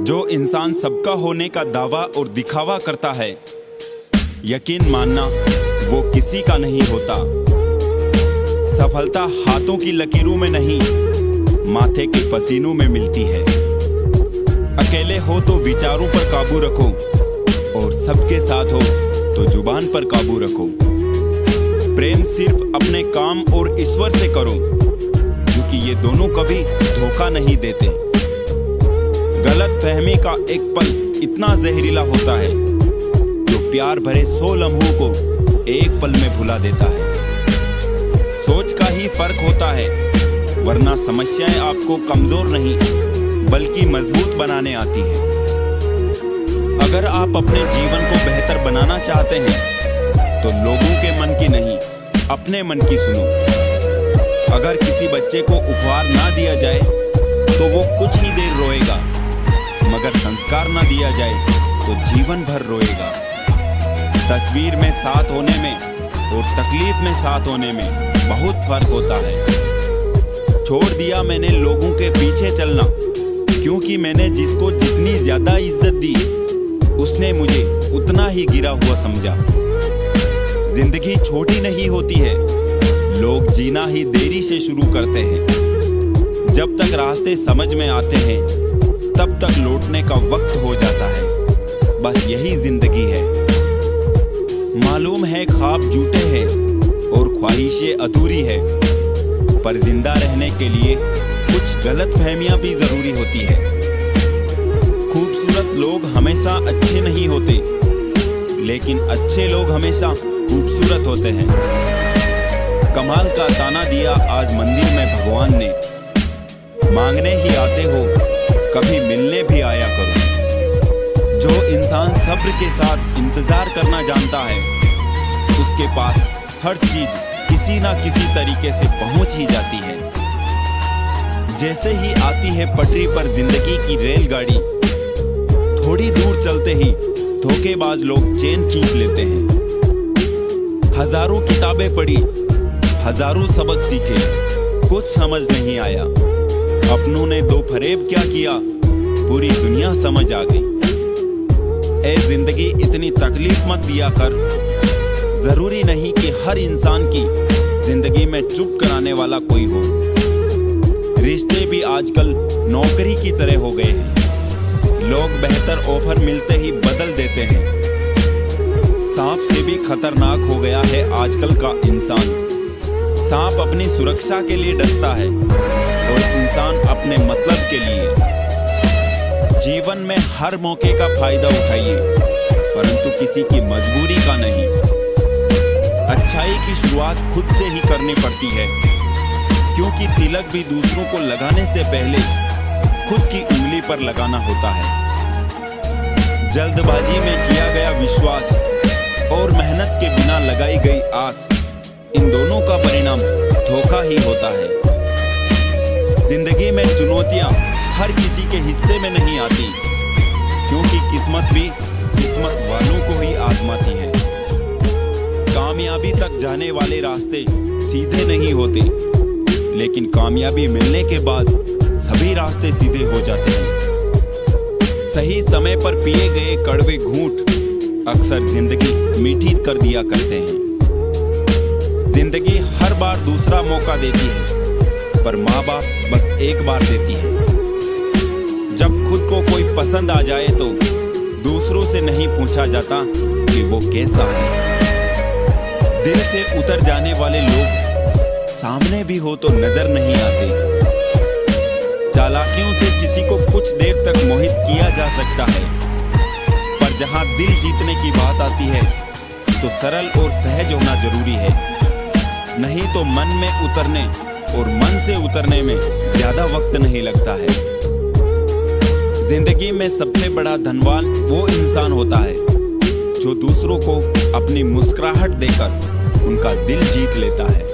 जो इंसान सबका होने का दावा और दिखावा करता है, यकीन मानना वो किसी का नहीं होता। सफलता हाथों की लकीरों में नहीं, माथे के पसीनों में मिलती है। अकेले हो तो विचारों पर काबू रखो, और सबके साथ हो तो जुबान पर काबू रखो। प्रेम सिर्फ अपने काम और ईश्वर से करो, क्योंकि ये दोनों कभी धोखा नहीं देते। गलत फहमी का एक पल इतना जहरीला होता है, जो प्यार भरे 100 लम्हों को एक पल में भुला देता है। सोच का ही फर्क होता है, वरना समस्याएं आपको कमजोर नहीं बल्कि मजबूत बनाने आती है। अगर आप अपने जीवन को बेहतर बनाना चाहते हैं तो लोगों के मन की नहीं, अपने मन की सुनो। अगर किसी बच्चे को उपहार ना दिया जाए तो वो कुछ ही देर रोएगा, मगर संस्कार ना दिया जाए तो जीवन भर रोएगा। तस्वीर में साथ होने में और तकलीफ में साथ होने में बहुत फर्क होता है। छोड़ दिया मैंने लोगों के पीछे चलना, क्योंकि मैंने जिसको जितनी ज्यादा इज्जत दी, उसने मुझे उतना ही गिरा हुआ समझा। जिंदगी छोटी नहीं होती है, लोग जीना ही देरी से शुरू करते हैं। जब तक रास्ते समझ में आते हैं, तब तक लौटने का वक्त हो जाता है। बस यही जिंदगी है। मालूम है ख्वाब झूठे हैं और ख्वाहिशें अधूरी है, पर जिंदा रहने के लिए कुछ गलतफहमियां भी जरूरी होती है। खूबसूरत लोग हमेशा अच्छे नहीं होते, लेकिन अच्छे लोग हमेशा खूबसूरत होते हैं। कमाल का ताना दिया आज मंदिर में भगवान ने, मांगने ही आते हो कभी मिलने भी आया करो। जो इंसान सब्र के साथ इंतजार करना जानता है, उसके पास हर चीज किसी ना किसी तरीके से पहुंच ही जाती है। जैसे ही आती है पटरी पर जिंदगी की रेलगाड़ी, थोड़ी दूर चलते ही धोखेबाज लोग चेन खींच लेते हैं। हजारों किताबें पढ़ी, हजारों सबक सीखे, कुछ समझ नहीं आया। अपनों ने दो फरेब क्या किया, पूरी दुनिया समझ आ गई। ए जिंदगी इतनी तकलीफ मत दिया कर। जरूरी नहीं कि हर इंसान की जिंदगी में चुप कराने वाला कोई हो। रिश्ते भी आजकल नौकरी की तरह हो गए हैं। लोग बेहतर ऑफर मिलते ही बदल देते हैं। सांप से भी खतरनाक हो गया है आजकल का इंसान। सांप अपनी सुरक्षा के लिए डसता है और इंसान अपने मतलब के लिए। जीवन में हर मौके का फायदा उठाइए, परंतु किसी की मजबूरी का नहीं। अच्छाई की शुरुआत खुद से ही करनी पड़ती है, क्योंकि तिलक भी दूसरों को लगाने से पहले खुद की उंगली पर लगाना होता है। जल्दबाजी में किया गया विश्वास और मेहनत के बिना लगाई गई आस, इन दोनों का परिणाम धोखा ही होता है। जिंदगी में चुनौतियां हर किसी के हिस्से में नहीं आती, क्योंकि किस्मत भी किस्मत वालों को ही आजमाती है। कामयाबी तक जाने वाले रास्ते सीधे नहीं होते, लेकिन कामयाबी मिलने के बाद सभी रास्ते सीधे हो जाते हैं। सही समय पर पिए गए कड़वे घूंट अक्सर जिंदगी मीठी कर दिया करते हैं। जिंदगी हर बार दूसरा मौका देती है, पर माँ बाप बस एक बार देती है। जब खुद को कोई पसंद आ जाए तो दूसरों से नहीं पूछा जाता कि वो कैसा है। दिल से उतर जाने वाले लोग सामने भी हो तो नजर नहीं आते। चालाकियों से किसी को कुछ देर तक मोहित किया जा सकता है, पर जहां दिल जीतने की बात आती है तो सरल और सहज होना जरूरी है। नहीं तो मन में उतरने और मन से उतरने में ज्यादा वक्त नहीं लगता है। जिंदगी में सबसे बड़ा धनवान वो इंसान होता है जो दूसरों को अपनी मुस्कुराहट देकर उनका दिल जीत लेता है।